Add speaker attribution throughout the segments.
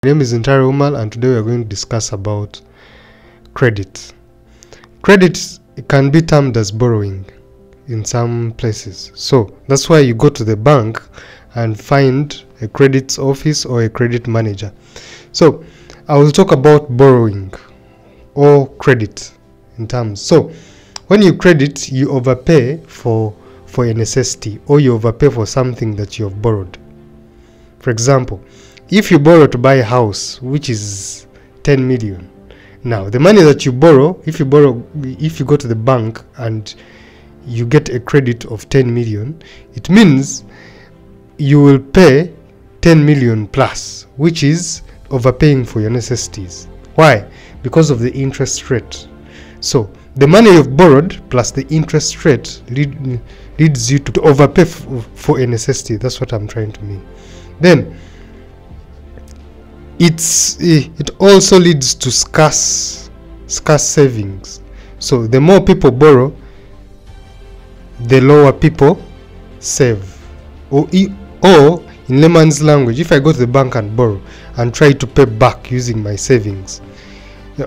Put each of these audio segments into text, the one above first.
Speaker 1: My name is Intari Umal, and today we are going to discuss about credit. Credit can be termed as borrowing in some places. So that's why you go to the bank and find a credit office or a credit manager. So I will talk about borrowing or credit in terms. So when you credit, you overpay for a necessity, or you overpay for something that you have borrowed. For example, if you borrow to buy a house which is 10 million, now the money that you borrow, if you go to the bank and you get a credit of 10 million, it means you will pay 10 million plus, which is overpaying for your necessities. Why? Because of the interest rate. So the money you've borrowed plus the interest rate leads you to overpay for a necessity. That's what I'm trying to mean. Then it also leads to scarce savings. So the more people borrow, the lower people save. Or in layman's language, if I go to the bank and borrow and try to pay back using my savings,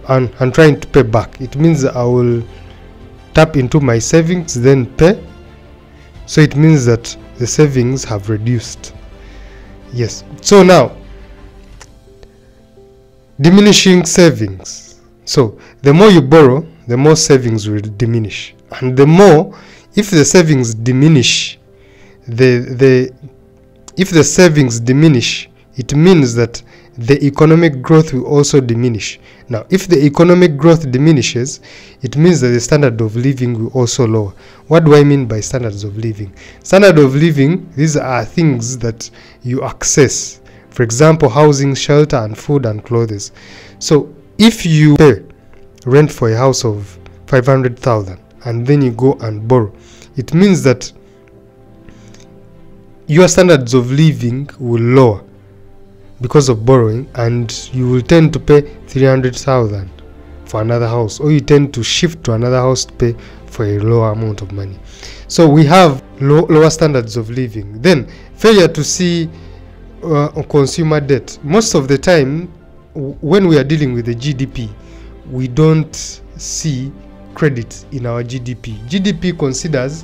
Speaker 1: and trying to pay back, it means I will tap into my savings then pay. So it means that the savings have reduced. Yes. So now, diminishing savings. So the more you borrow, the more savings will diminish, and the more, if the savings diminish, if the savings diminish, it means that the economic growth will also diminish. Now, if the economic growth diminishes, it means that the standard of living will also lower. What do I mean by standards of living? Standard of living, these are things that you access. For example, housing, shelter, and food and clothes. So if you pay rent for a house of 500,000 and then you go and borrow, it means that your standards of living will lower because of borrowing, and you will tend to pay 300,000 for another house, or you tend to shift to another house to pay for a lower amount of money. So we have lower standards of living. Then failure to see consumer debt. Most of the time when we are dealing with the GDP, we don't see credit in our GDP. GDP considers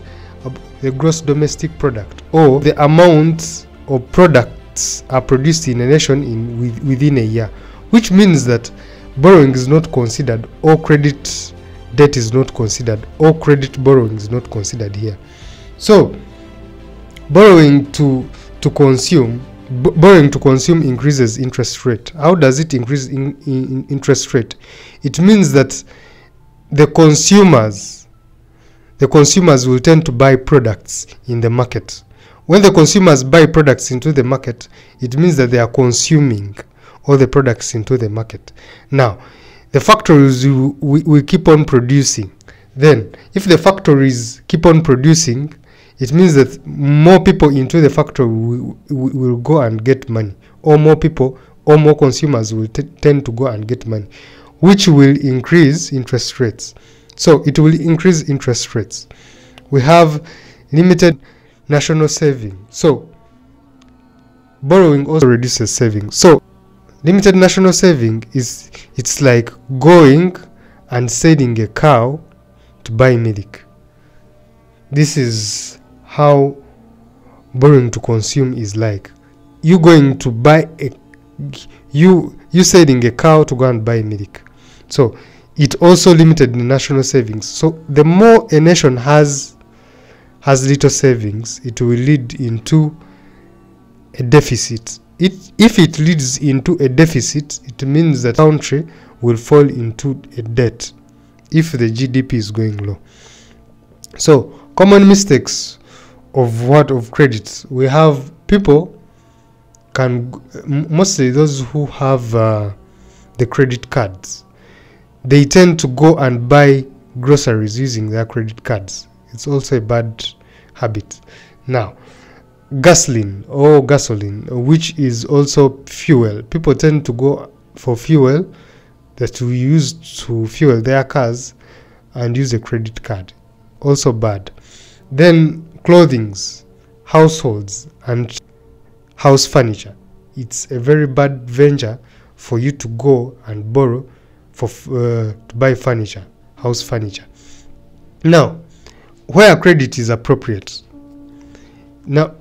Speaker 1: the gross domestic product, or the amount of products are produced in a nation within a year, which means that borrowing is not considered, or credit debt is not considered, or credit borrowing is not considered here. So borrowing to consume increases interest rate. How does it increase in interest rate? It means that the consumers will tend to buy products in the market. When the consumers buy products into the market, it means that they are consuming all the products into the market. Now, the factories will keep on producing. Then, if the factories keep on producing, it means that more people into the factory will go and get money, or more people or more consumers will tend to go and get money, which will increase interest rates. So it will increase interest rates. We have limited national saving. So borrowing also reduces savings. So limited national saving it's like going and selling a cow to buy milk. This is how borrowing to consume is like. You going to buy you selling a cow to go and buy milk. So it also limited the national savings. So the more a nation has little savings, it will lead into a deficit. If it leads into a deficit, it means that the country will fall into a debt if the GDP is going low. So common mistakes of credit. We have people mostly those who have the credit cards, they tend to go and buy groceries using their credit cards. It's also a bad habit. Now, gasoline, which is also fuel. People tend to go for fuel that we use to fuel their cars and use a credit card. Also bad. Then clothings, households, and house furniture. It's a very bad venture for you to go and borrow for to buy furniture, house furniture. Now, where credit is appropriate. Now,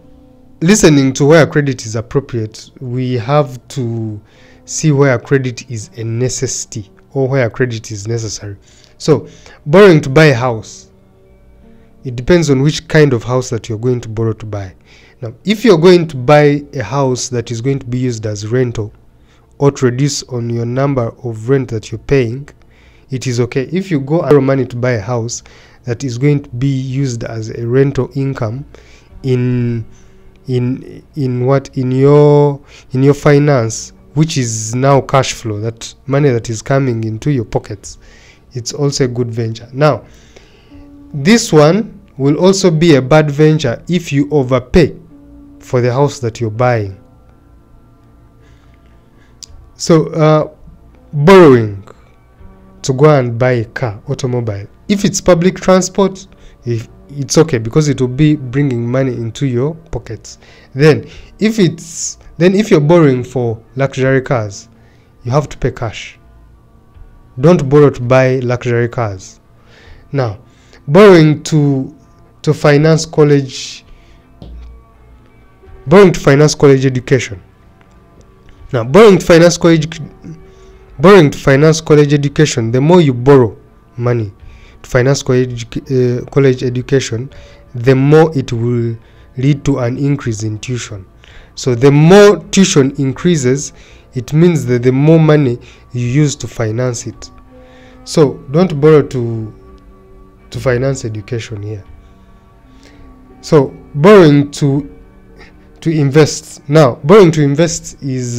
Speaker 1: listening to where credit is appropriate, we have to see where credit is a necessity or where credit is necessary. So, borrowing to buy a house, it depends on which kind of house that you're going to borrow to buy. Now, if you're going to buy a house that is going to be used as rental or to reduce on your number of rent that you're paying, it is okay. If you go and borrow money to buy a house that is going to be used as a rental income in your finance, which is now cash flow, that money that is coming into your pockets, it's also a good venture. Now, this one will also be a bad venture if you overpay for the house that you're buying. So, borrowing to go and buy a car, automobile. If it's public transport, it's okay because it will be bringing money into your pockets. Then, if you're borrowing for luxury cars, you have to pay cash. Don't borrow to buy luxury cars. Now, borrowing to finance college education. Now, borrowing to finance college education, the more you borrow money to finance college education, the more it will lead to an increase in tuition. So the more tuition increases, it means that the more money you use to finance it. So don't borrow to finance education here. So borrowing to invest. Now, borrowing to invest is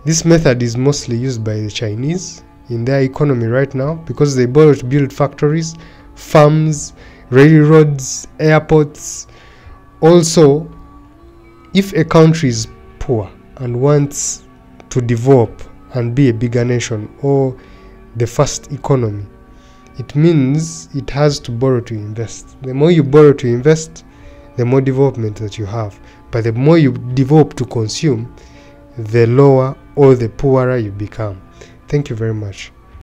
Speaker 1: this method is mostly used by the Chinese in their economy right now because they borrow to build factories, farms, railroads, airports. Also, if a country is poor and wants to develop and be a bigger nation or the first economy, it means it has to borrow to invest. The more you borrow to invest, the more development that you have. But the more you develop to consume, the lower or the poorer you become. Thank you very much.